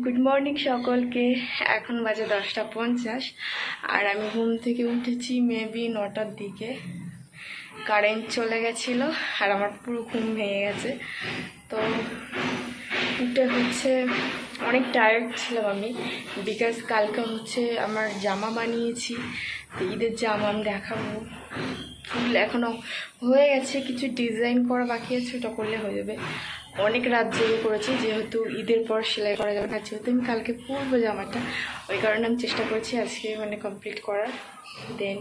Good morning সকলকে। এখন বাজে 10:50 আর আমি ঘুম থেকে উঠেছি মেবি 9টার দিকে। কারেন্ট চলে গেছিল আর আমার পুরো ঘুম ভেঙে গেছে। তো উঠে অনেক টায়ার্ড ছিলাম আমি, বিকজ কালকে আমার জামা বানিয়েছি। তো ঈদের জামা আমি দেখাবো। ফুল এখনও হয়ে গেছে, কিছু ডিজাইন করা বাকি আছে, ওটা করলে হয়ে যাবে। অনেক রাত জেগে করেছি, যেহেতু ঈদের পর সেলাই করা যাবে না, যেহেতু আমি কালকে পরবো জামাটা, ওই কারণে আমি চেষ্টা করেছি আজকে কমপ্লিট করার। দেন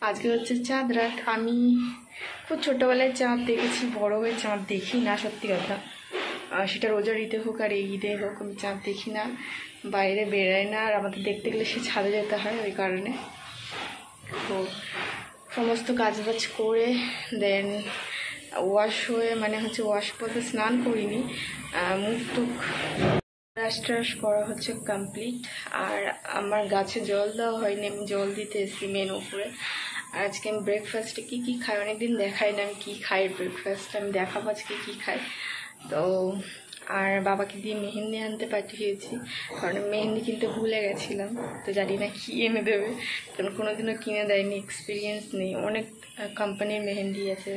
আজকে চাঁদ রাত। আমি খুব ছোটোবেলায় চাঁদ দেখেছি, বড় হয়ে চাঁদ দেখি না, সত্যি কথা। সেটা রোজার ঈদে হোক আর এই ঈদে হোক, আমি চাঁদ দেখি না, বাইরে বেরোয় না। আর আমাদের দেখতে গেলে সে ছাদে যেতে হয়, ওই কারণে। তো সমস্ত কাজবাজ করে দেন ওয়াশ হয়ে ওয়াশ বলতে স্নান করিনি, মুখ টুক ব্রাশ করা কমপ্লিট। আর আমার গাছে জল দেওয়া হয়নি, আমি জল দিতে এসেছি মেন উপরে। আর আজকে আমি ব্রেকফাস্টে কী খাই, অনেকদিন দেখাই না আমি কী খাই ব্রেকফাস্ট, আমি দেখাবো আজকে কী খাই। তো আর বাবাকে দিয়ে মেহেন্দি আনতে পাঠিয়েছি, কারণ মেহেন্দি কিনতে ভুলে গেছিলাম। তো জানি না কী এনে দেবে, কারণ কোনোদিনও কিনে দেয়নি, এক্সপিরিয়েন্স নেই। অনেক কোম্পানির মেহেন্দি আছে,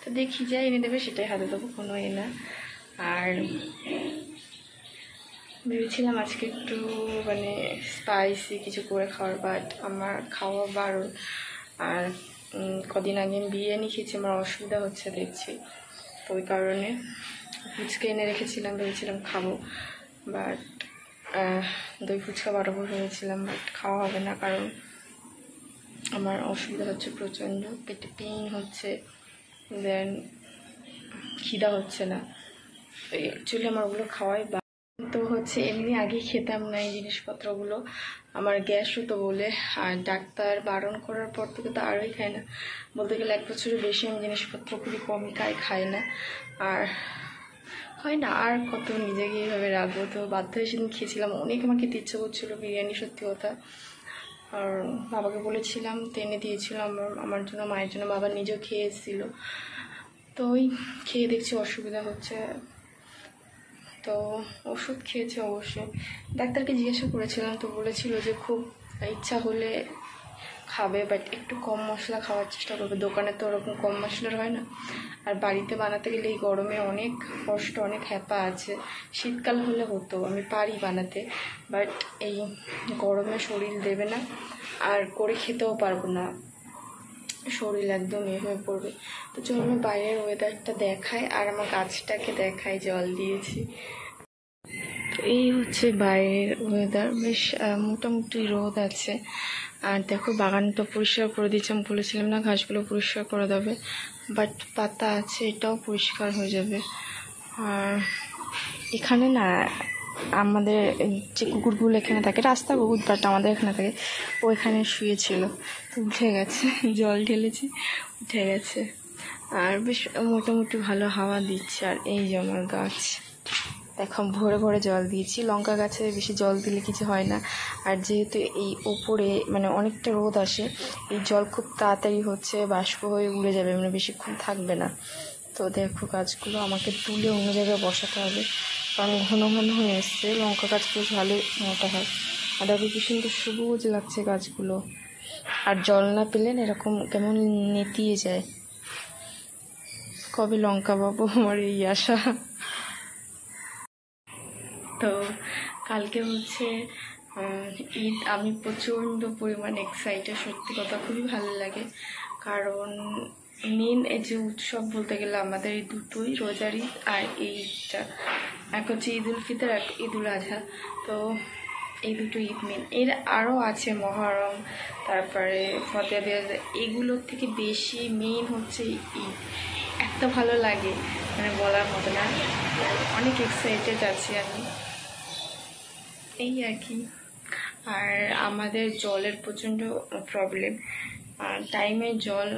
তো দেখি যা এনে দেবে সেটাই হাতে দেবো, কোনো না। আর ভেবেছিলাম আজকে একটু স্পাইসি কিছু করে খাওয়ার, বাট আমার খাওয়া বারণ। আর কদিন আগে আমি বিরিয়ানি খেয়েছি, আমার অসুবিধা হচ্ছে দেখছি, তো ওই কারণে ফুচকা এনে রেখেছিলাম, ভেবেছিলাম খাবো। বাট দই ফুচকা বানাবো ভেবেছিলাম, বাট খাওয়া হবে না, কারণ আমার অসুবিধা হচ্ছে প্রচণ্ড, পেটে পেইন হচ্ছে, দেন খিদা হচ্ছে না। তো অ্যাকচুয়ালি আমার ওগুলো খাওয়াই তো এমনি আগে খেতাম না এই জিনিসপত্রগুলো, আমার গ্যাস হতো বলে। আর ডাক্তার বারণ করার পর থেকে তো আরোই খাই না, বলতে গেলে 1 বছরের বেশি আমি জিনিসপত্র খুবই কমই খাই না। আর হয় না, আর কত নিজেকে এইভাবে রাখবো। তো বাধ্য হয়ে সেদিন খেয়েছিলাম, অনেক আমার খেতে ইচ্ছে করছিলো বিরিয়ানি, সত্যি কথা। আর বাবাকে বলেছিলাম, এনে দিয়েছিলাম আমার জন্য, মায়ের জন্য। বাবা নিজেও খেয়ে এসেছিলো, তো ওই খেয়ে দেখছি অসুবিধা হচ্ছে। তো ওষুধ খেয়েছে অবশ্যই, ডাক্তারকে জিজ্ঞাসা করেছিলাম, তো বলেছিল যে খুব ইচ্ছা হলে খাবে, বাট একটু কম মশলা খাওয়ার চেষ্টা করবে। দোকানে তো ওরকম কম মশলার হয় না, আর বাড়িতে বানাতে গেলে এই গরমে অনেক কষ্ট, অনেক হ্যাপা আছে। শীতকাল হলে হতো, আমি পারি বানাতে, বাট এই গরমে শরীর দেবে না, আর করে খেতেও পারবো না, শরীর একদম হয়ে পড়বে। তো চলো আমি বাইরের ওয়েদারটা দেখাই, আর আমার গাছটাকে দেখাই, জল দিয়েছি। তো এই বাইরের ওয়েদার, বেশ মোটামুটি রোদ আছে। আর দেখো বাগানটা পরিষ্কার করে দিয়েছি, আমি বলেছিলাম না ঘাসগুলো পরিষ্কার করে দেবে, বাট পাতা আছে, এটাও পরিষ্কার হয়ে যাবে। আর এখানে না আমাদের যে কুকুরগুলো এখানে থাকে, রাস্তা কুকুর, বাট আমাদের এখানে থাকে, ও এখানে শুয়েছিল, তো উঠে গেছে, জল ঢেলেছি, উঠে গেছে। আর বেশ মোটামুটি ভালো হাওয়া দিচ্ছে। আর এই যে আমার গাছ, এখন ভোরে ভোরে জল দিয়েছি। লঙ্কা গাছে বেশি জল দিলে কিছু হয় না, আর যেহেতু এই ওপরে অনেকটা রোদ আসে, এই জল খুব তাড়াতাড়ি বাষ্প হয়ে উড়ে যাবে, বেশিক্ষণ থাকবে না। তো দেখো গাছগুলো আমাকে তুলে অন্য জায়গায় বসাতে হবে, কারণ ঘন ঘন হয়ে এসছে। লঙ্কা গাছগুলো ভালো মোটা হয়। আর দেখো কি সুন্দর সবুজ লাগছে গাছগুলো। আর জল না পেলেন এরকম কেমন নেতিয়ে যায়। কবে লঙ্কা পাবো, আমার এই আশা। তো কালকে ঈদ, আমি প্রচণ্ড পরিমাণ এক্সাইটেড, সত্যি কথা, খুবই ভালো লাগে। কারণ মেন এই যে উৎসব বলতে গেলে আমাদের এই দুটোই, রোজার ঈদ আর এই ঈদটা। এক ঈদ উল ফিতর, এক ঈদ উল আজহা। তো এই দুটো ঈদ মেন, এর আরও আছে মহরম, তারপরে ফতেহ দিয়াজ, এগুলোর থেকে বেশি মেন ঈদ। এত ভালো লাগে, বলার মতো না। অনেক এক্সাইটেড আছি আমি, এই আর কি। আর আমাদের জলের প্রচণ্ড প্রবলেম, টাইমে জল,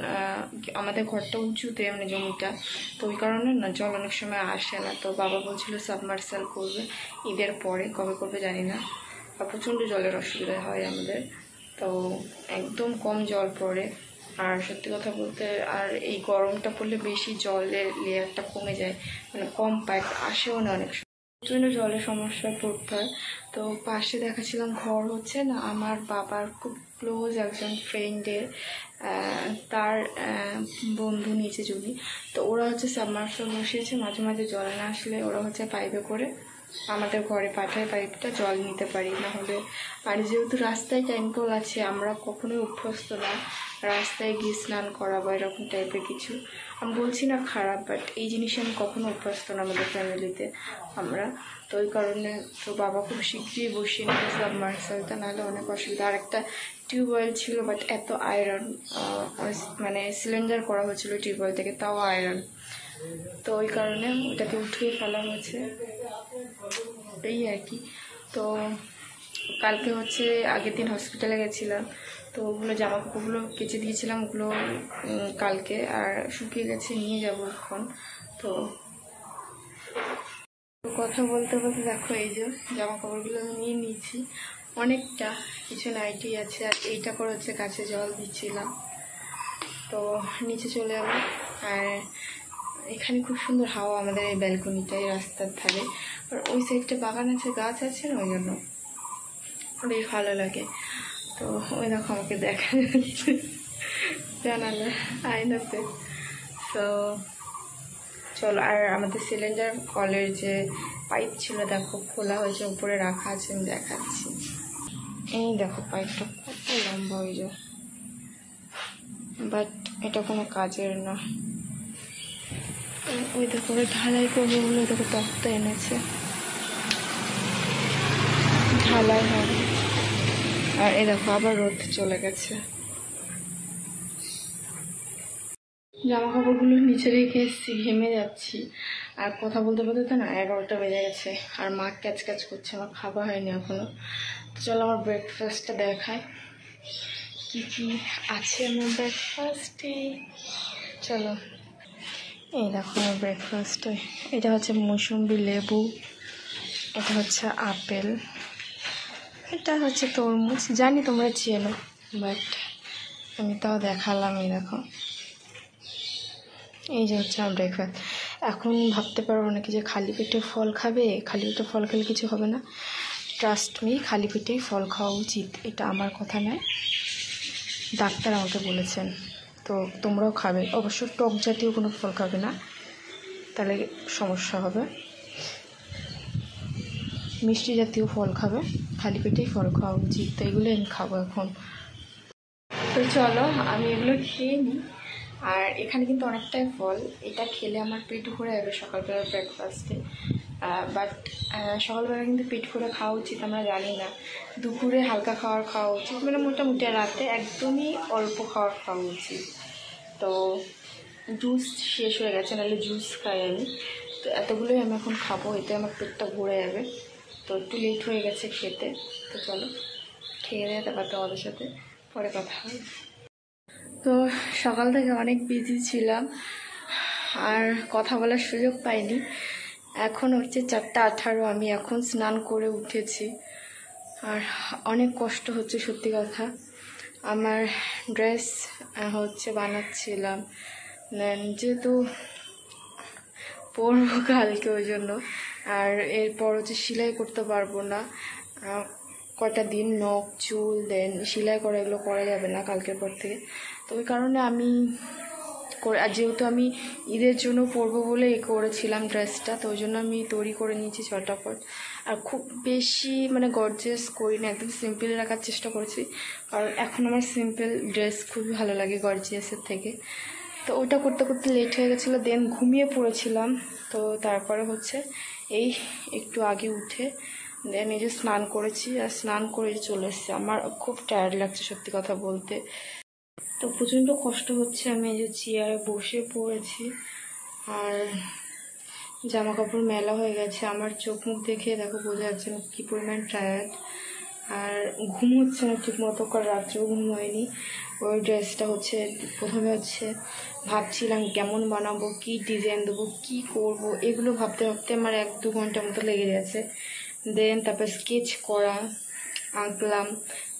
আমাদের ঘরটা উঁচুতে, জমিটা, তো ওই কারণে না জল অনেক সময় আসে না। তো বাবা বলছিল সাবমার্সাল করবে ঈদের পরে, কবে করবে জানি না। আর প্রচণ্ড জলের অসুবিধা হয় আমাদের, তো একদম কম জল পড়ে। আর সত্যি কথা বলতে, আর এই গরমটা পড়লে বেশি জলের লেয়ারটা কমে যায়, কম পায়, আসেও না অনেক সময়। প্রচণ্ড জলের সমস্যায় পড়তে হয়। তো পাশে দেখাছিলাম ঘর হচ্ছে না আমার বাবার খুব ক্লোজ একজন ফ্রেন্ডের তার বন্ধু নিচে জমি, তো ওরা হচ্ছে সাবমার্সাল বসিয়েছে, মাঝে মাঝে জল না আসলে ওরা হচ্ছে পাইপে করে আমাদের ঘরে পাঠায়, পাইপটা জল নিতে পারি না হলে। আর যেহেতু রাস্তায় টাইম কল আছে, আমরা কখনোই অভ্যস্ত না রাস্তায় গিয়ে স্নান করা বা এরকম টাইপের কিছু। আমি বলছি না খারাপ, বাট এই জিনিসে আমি কখনো অভ্যস্ত না আমাদের ফ্যামিলিতে আমরা। তো ওই কারণে তো বাবা খুব শীঘ্রই বসিয়ে নিতে সাবমার্সালটা, নাহলে অনেক অসুবিধা। আর একটা টিউবওয়েল ছিল, বাট এত আয়রন, মানে সিলিন্ডার করা হয়েছিল টিউবওয়েল থেকে, তাও আয়রন, তো ওই কারণে ওটাকে উঠিয়ে ফেলা হয়েছে, এই আর কি। তো কালকে হচ্ছে আগের দিন হসপিটালে গেছিলাম, তো ওগুলো জামা কাপড়গুলো কেচে দিয়েছিলাম, ওগুলো কালকে আর শুকিয়ে গেছে, নিয়ে যাবো এখন। তো কথা বলতে বলতে দেখো এই যে জামা কাপড়গুলো আমি নিয়ে নিয়েছি, অনেকটা কিছু নাইটি আছে, আর এইটা করে হচ্ছে গাছে জল দিচ্ছিলাম। তো নিচে চলে যাবো। আর এখানে খুব সুন্দর হাওয়া আমাদের এই ব্যালকনিটাই রাস্তার ধারে, আর ওই সাইডটা বাগান আছে, গাছ আছে না, ওই জন্য বেশ ভালো লাগে। তো ওই দেখো আমাকে দেখা যাচ্ছে জানালা আয়নাতে। তো চলো, আর আমাদের সিলিন্ডার কলের যে পাইপ ছিল দেখো খোলা হয়েছে, উপরে রাখা আছে, আমি দেখাচ্ছি। এই দেখো পাইপটা কত লম্বা হয়ে যায়, বাট এটা কোনো কাজের না। ওই দেখো ওরা ঢালাই করবে বলে দেখো তক্তা এনেছে, ঢালাই হবে। আর এই দেখো আবার রোদ চলে গেছে। জামা কাপড়গুলো নিচে রেখে এসেছি, ঘেমে যাচ্ছি। আর কথা বলতে বলতে তো না 11টা বেজে গেছে, আর মা ক্যাচ ক্যাচ করছে, আমার খাওয়া হয়নি এখনো। তো চলো আমার ব্রেকফাস্টটা দেখায় কি কি আছে আমার ব্রেকফাস্টে। চলো, এই দেখো আমার ব্রেকফাস্টে, এটা হচ্ছে মৌসুম্বি লেবু, এটা হচ্ছে আপেল, এটা হচ্ছে তরমুজ, জানি তোমরা চেনো, বাট আমি তাও দেখালাম। এই দেখো, এই যে হচ্ছে আমার ব্রেকফাস্ট। এখন ভাবতে পারবো নাকি যে খালি পেটে ফল খাবে, খালি পেটে ফল খেলে কিছু হবে না। ট্রাস্ট মি, খালি পেটেই ফল খাওয়া উচিত, এটা আমার কথা নয়, ডাক্তার আমাকে বলেছেন। তো তোমরাও খাবে, অবশ্য টক জাতীয় কোনো ফল খাবে না, তাহলে সমস্যা হবে। মিষ্টি জাতীয় ফল খাবে, খালি পেটেই ফল খাওয়া উচিত, তো এগুলো আমি খাবো এখন। তো চলো আমি এগুলো খেয়ে নিই। আর এখানে কিন্তু অনেকটাই ফল, এটা খেলে আমার পেট ভরে যাবে সকালবেলার ব্রেকফাস্টে। বাট সকালবেলা কিন্তু পেট ভরে খাওয়া উচিত আমরা জানি না, দুপুরে হালকা খাওয়া উচিত, মানে মোটামুটি, রাতে একদমই অল্প খাওয়া উচিত। তো জুস শেষ হয়ে গেছে, নাহলে জুস খাই আমি, তো এতগুলোই আমি এখন খাবো, এতে আমার পেটটা ভরে যাবে। তো একটু লেট হয়ে গেছে খেতে, তো চলো খেয়ে দেয়, তারপর তোমাদের সাথে পরে কথা হবে। তো সকাল থেকে অনেক বিজি ছিলাম আর কথা বলার সুযোগ পাইনি। এখন হচ্ছে 4:18, আমি এখন স্নান করে উঠেছি, আর অনেক কষ্ট হচ্ছে সত্যি কথা। আমার ড্রেস হচ্ছে বানাচ্ছিলাম, যেহেতু পরবো কালকে, ওই জন্য। আর এরপর হচ্ছে সেলাই করতে পারবো না কটা দিন, নখ চুল দেন সেলাই করা এগুলো করা যাবে না কালকের পর থেকে। তো ওই কারণে আমি আর যেহেতু আমি ঈদের জন্য পরবো বলে করেছিলাম ড্রেসটা, তো ওই জন্য আমি তৈরি করে নিয়েছি ঝটাপট। আর খুব বেশি মানে গর্জিয়াস করি না, একদম সিম্পল রাখার চেষ্টা করেছি, কারণ এখন আমার সিম্পল ড্রেস খুবই ভালো লাগে গর্জিয়াসের থেকে। তো ওটা করতে করতে লেট হয়ে গেছিলো, দেন ঘুমিয়ে পড়েছিলাম। তো তারপরে হচ্ছে এই একটু আগে উঠে দেন এই যে স্নান করেছি, আর স্নান করে চলে এসেছি। আমার খুব টায়ার্ড লাগছে সত্যি কথা বলতে, তো প্রচণ্ড কষ্ট হচ্ছে। আমি এই যে চেয়ারে বসে পড়েছি, আর জামা কাপড় মেলা হয়ে গেছে, আমার চোখ মুখ দেখে দেখো বোঝা যাচ্ছে না কী পরিমাণ টায়ার্ড। আর ঘুম হচ্ছে না ঠিক মতো, কারণ রাত্রেও ঘুম হয়নি। ওই ড্রেসটা হচ্ছে প্রথমে হচ্ছে ভাবছিলাম কেমন বানাবো, কি ডিজাইন দেবো, কি করব, এগুলো ভাবতে ভাবতে আমার 1-2 ঘন্টা মতো লেগে গেছে। দেন তারপর স্কেচ করা, আঁকলাম,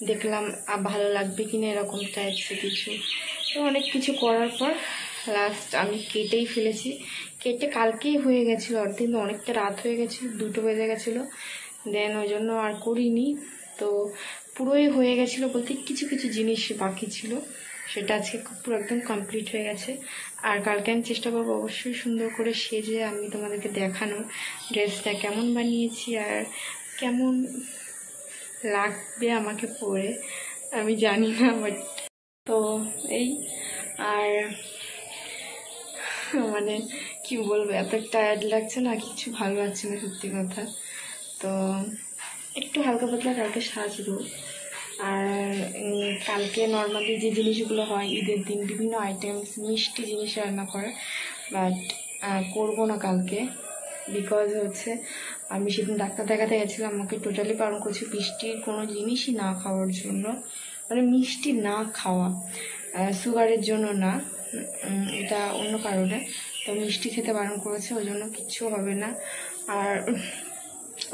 দেখলাম ভালো লাগবে কিনা এরকম টাইপসের কিছু। তো অনেক কিছু করার পর লাস্ট আমি কেটেই ফেলেছি। কেটে কালকেই হয়ে গেছিলো, অর্ধেক অনেকটা রাত হয়ে গেছিলো, 2টো বেজে গেছিলো, দেন ওই জন্য আর করিনি। তো পুরোই হয়ে গেছিলো বলতে কিছু কিছু জিনিস বাকি ছিল, সেটা আজকে পুরো একদম কমপ্লিট হয়ে গেছে। আর কালকে আমি চেষ্টা করবো অবশ্যই সুন্দর করে সেজে আমি তোমাদেরকে দেখানোর ড্রেসটা কেমন বানিয়েছি আর কেমন লাগবে আমাকে পরে, আমি জানি না। বাট তো এই, আর মানে কি বলবো, এত টায়ার্ড লাগছে না, কিছু ভালো লাগছে না সত্যি কথা। তো একটু হালকা পাতলা কালকে সাজবো। আর কালকে নর্মালি যে জিনিসগুলো হয় ঈদের দিন, বিভিন্ন আইটেমস মিষ্টি জিনিস রান্না করে, বাট করবো না কালকে। বিকজ হচ্ছে আমি সেদিন ডাক্তার দেখাতে গেছিলাম, আমাকে টোটালি বারণ করছে মিষ্টির কোনো জিনিসই না খাওয়ার জন্য, মানে মিষ্টি না খাওয়া, সুগারের জন্য না, এটা অন্য কারণে। তো মিষ্টি খেতে বারণ করেছে, ওই জন্য কিচ্ছু হবে না। আর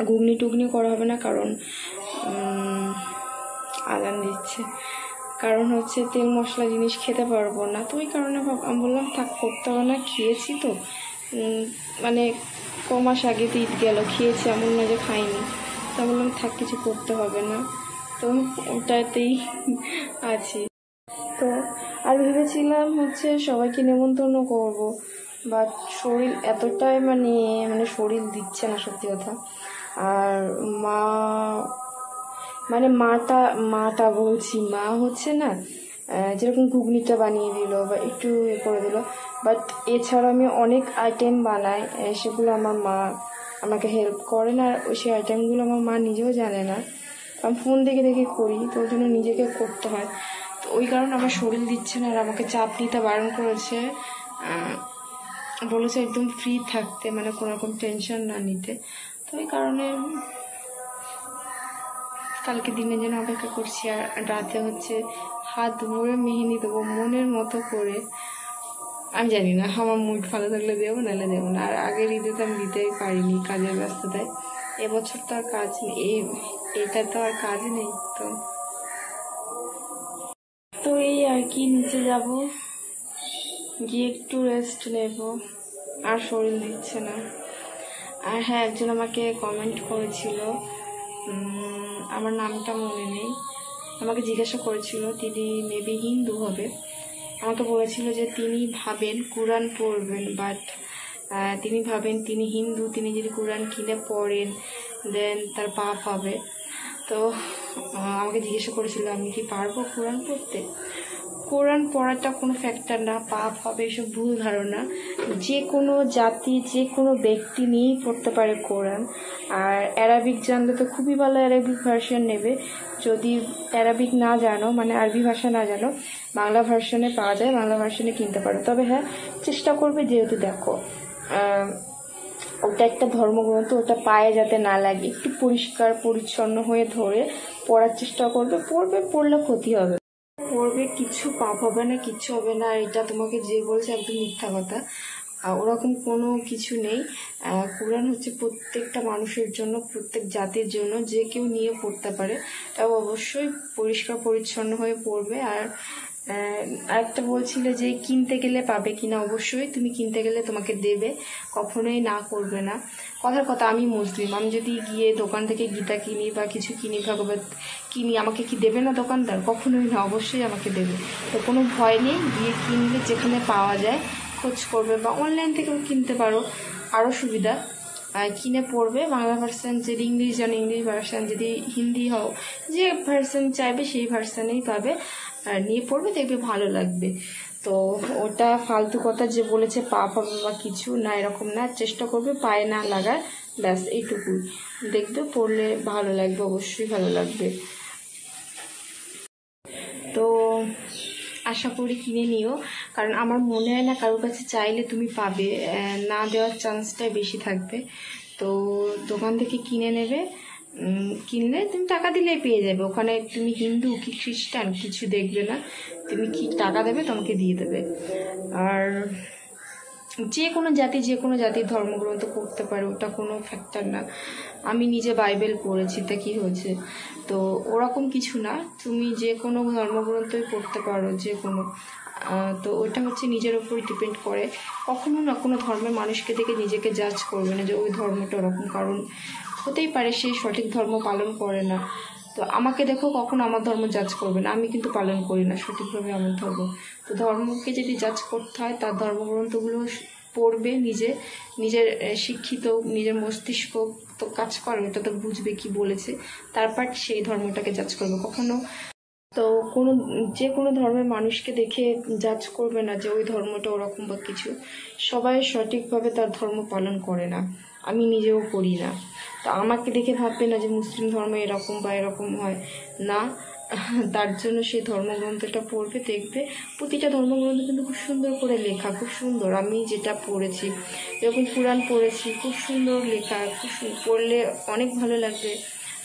ঘুগনি টুগনি করা হবে না, কারণ আদান দিচ্ছে, কারণ হচ্ছে তেল মশলা জিনিস খেতে পারবো না। তো ওই কারণে আমি বললাম থাক, করতে হবে না, খেয়েছি তো, মানে ক মাস আগে তো ঈদ গেল, খেয়েছি, এমন না যে খাইনি। তা বললাম থাক, কিছু করতে হবে না, তো ওটাতেই আছি। তো আর ভেবেছিলাম হচ্ছে সবাইকে নেমন্তন্ন করব, বাট শরীর এতটাই মানে শরীর দিচ্ছে না সত্যি কথা। আর মাটা বলছি, মা হচ্ছে না, যেরকম ঘুগনিটা বানিয়ে দিল বা একটু করে দিল, বাট এছাড়া আমি অনেক আইটেম বানাই, সেগুলো আমার মা আমাকে হেল্প করে না। আর সেই আইটেমগুলো আমার মা নিজেও জানে না, আমি ফোন দেখে দেখে করি, তো ওই জন্য নিজেকে করতে হয়। তো ওই কারণে আমার শরীর দিচ্ছে না, আর আমাকে চাপ নিতে বারণ করেছে, বলেছে একদম ফ্রি থাকতে, মানে কোনো রকম টেনশন না নিতে। তো ওই কারণে কালকে দিনের জন্য অপেক্ষা করছি। আর রাতে হচ্ছে হাত ভরে মেহেন্দি দেবো মনের মতো করে। আমি জানি না, আমার মুড ভালো থাকলে দেবো, নাহলে দেবো না। আর আগের ঈদে তো আমি দিতেই পারিনি কাজের ব্যস্ততায়, এবছর তো আর কাজ নেই, এটা তো আর কাজ নেই। তো এই আর কি, নিচে যাব, গিয়ে একটু রেস্ট নেব, আর শরীর দিচ্ছে না। আর হ্যাঁ, একজন আমাকে কমেন্ট করেছিল, আমার নামটা মনে নেই, আমাকে জিজ্ঞাসা করেছিল, তিনি মেবি হিন্দু হবে, আমাকে বলেছিল যে তিনি ভাবেন কোরআন পড়বেন, বাট তিনি ভাবেন তিনি হিন্দু, তিনি যদি কোরআন কিনে পড়েন দেন তার পাপ হবে। তো আমাকে জিজ্ঞাসা করেছিল আমি কি পারবো কোরআন পড়তে। কোরআন পড়াটা কোনো ফ্যাক্টর না, পাপ হবে এসব ভুল ধারণা। যে কোনো জাতি, যে কোনো ব্যক্তি নিয়েই পড়তে পারে কোরআন। আর অ্যারাবিক জানলে তো খুবই ভালো, অ্যারাবিক ভার্সন নেবে। যদি অ্যারাবিক না জানো, মানে আরবি ভাষা না জানো, বাংলা ভার্সনে পাওয়া যায়, বাংলা ভার্সনে কিনতে পারো। তবে হ্যাঁ, চেষ্টা করবে, যেহেতু দেখো ওটা একটা ধর্মগ্রন্থ, ওটা পায়ে যাতে না লাগে, একটু পরিষ্কার পরিচ্ছন্ন হয়ে ধরে পড়ার চেষ্টা করবে। পড়লে ক্ষতি হবে, পড়বে, কিছু পাপ হবে না, কিচ্ছু হবে না। এটা তোমাকে যে বলছে একদম মিথ্যা কথা, ওরকম কোনো কিছু নেই। কোরআন হচ্ছে প্রত্যেকটা মানুষের জন্য, প্রত্যেক জাতির জন্য, যে কেউ নিয়ে পড়তে পারে, তাও অবশ্যই পরিষ্কার পরিচ্ছন্ন হয়ে পড়বে। আর আরেকটা বলছিলে যে কিনতে গেলে পাবে কিনা, অবশ্যই তুমি কিনতে গেলে তোমাকে দেবে, কখনোই না করবে না। কথার কথা, আমি মুসলিম, আমি যদি গিয়ে দোকান থেকে গীতা কিনি বা কিছু কিনি, ভাগবত কিনি, আমাকে কি দেবে না দোকানদার? কখনোই না, অবশ্যই আমাকে দেবে। তো কোনো ভয় নেই, গিয়ে কিনলে যেখানে পাওয়া যায় খোঁজ করবে, বা অনলাইন থেকেও কিনতে পারো, আরও সুবিধা। কিনে পড়বে, বাংলা ভার্সান, যদি ইংলিশ জানো ইংলিশ ভার্সান, যদি হিন্দি হও, যে ভার্সান চাইবে সেই ভার্সানেই পাবে, আর নিয়ে পড়বে, দেখবে ভালো লাগবে। তো ওটা ফালতু কথা যে বলেছে পাপ হবে বা কিছু না, এরকম না। চেষ্টা করবে পায়ে না লাগার, ব্যাস এইটুকুই। দেখবে পড়লে ভালো লাগবে, অবশ্যই ভালো লাগবে। তো আশা করি কিনে নিও, কারণ আমার মনে হয় না কারোর কাছে চাইলে তুমি পাবে, না দেওয়ার চান্সটাই বেশি থাকবে। তো দোকান থেকে কিনে নেবে, কিনলে তুমি টাকা দিলেই পেয়ে যাবে। ওখানে তুমি হিন্দু কি খ্রিস্টান কিছু দেখবে না, তুমি কি টাকা দেবে তোমাকে দিয়ে দেবে। আর যে কোনো জাতির ধর্মগ্রন্থ পড়তে পারে, ওটা কোনো ফ্যাক্টর না। আমি নিজে বাইবেল পড়েছি, তা কী হয়েছে? তো ওরকম কিছু না, তুমি যে কোনো ধর্মগ্রন্থই পড়তে পারো, যে কোনো। তো ওইটা হচ্ছে নিজের ওপরই ডিপেন্ড করে। কখনো না কোনো ধর্মের মানুষকে দেখে নিজেকে জাজ করবে না যে ওই ধর্মটা ওরকম, কারণ হতেই পারে সেই সঠিক ধর্ম পালন করে না। তো আমাকে দেখো, কখনো আমার ধর্ম জাজ করবে না, আমি কিন্তু পালন করি না সঠিকভাবে আমার ধর্ম। তো ধর্মকে যদি জাজ করতে হয়, তার ধর্মগ্রন্থগুলো পড়বে, নিজের শিক্ষিত নিজের মস্তিষ্ক তো কাজ করে, এটা তো বুঝবে কি বলেছে, তারপর সেই ধর্মটাকে জাজ করবে। কখনো তো যে কোনো ধর্মের মানুষকে দেখে জাজ করবে না যে ওই ধর্মটা ওরকম বা কিছু। সবাই সঠিকভাবে তার ধর্ম পালন করে না, আমি নিজেও করি না। তো আমাকে দেখে ভাববে না যে মুসলিম ধর্ম এরকম বা এরকম হয় না। তার জন্য সেই ধর্মগ্রন্থটা পড়বে, দেখবে প্রতিটা ধর্মগ্রন্থ কিন্তু খুব সুন্দর করে লেখা, খুব সুন্দর। আমি যেটা পড়েছি, যখন কোরআন পড়েছি, খুব সুন্দর লেখা, পড়লে অনেক ভালো লাগবে।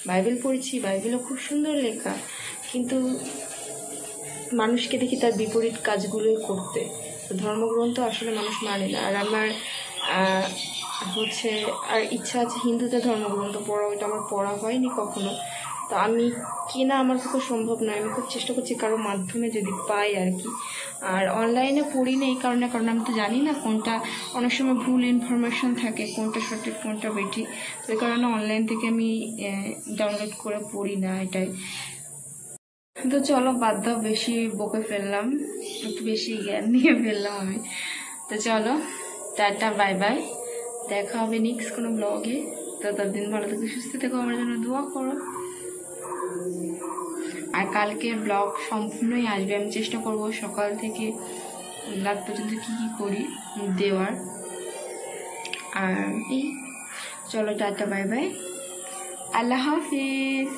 বাইবেল পড়েছি, বাইবেলও খুব সুন্দর লেখা, কিন্তু মানুষকে দেখি তার বিপরীত কাজগুলোই করতে। তো ধর্মগ্রন্থ আসলে মানুষ মানে না। আর আমার হচ্ছে আর ইচ্ছা আছে হিন্দুদের ধর্মগ্রন্থ পড়া, ওইটা আমার পড়া হয়নি কখনো। তো আমি কেনা আমার পক্ষে সম্ভব নয়, আমি খুব চেষ্টা করছি কারোর মাধ্যমে যদি পাই আর কি। আর অনলাইনে পড়ি না এই কারণে, কারণ আমি তো জানি না কোনটা, অনেক সময় ভুল ইনফরমেশন থাকে, কোনটা সঠিক কোনটা বেঠিক। তো এই কারণে অনলাইন থেকে আমি ডাউনলোড করে পড়ি না, এটাই। তো চলো বাদ দাও, বেশি বকে ফেললাম, একটু বেশি জ্ঞান নিয়ে ফেললাম আমি। তো চলো, টাটা, বাই বাই, দেখা হবে নেক্সট কোনো ব্লগে। তো ততদিন ভালো থেকো, সুস্থ থেকো, আমার জন্য দোয়া করো। আর কালকের ব্লগ সম্পূর্ণই আসবে, আমি চেষ্টা করব সকাল থেকে রাত পর্যন্ত কী কী করি দেওয়ার। আর এই চলো, টাটা, বাই বাই, আল্লাহ হাফিজ।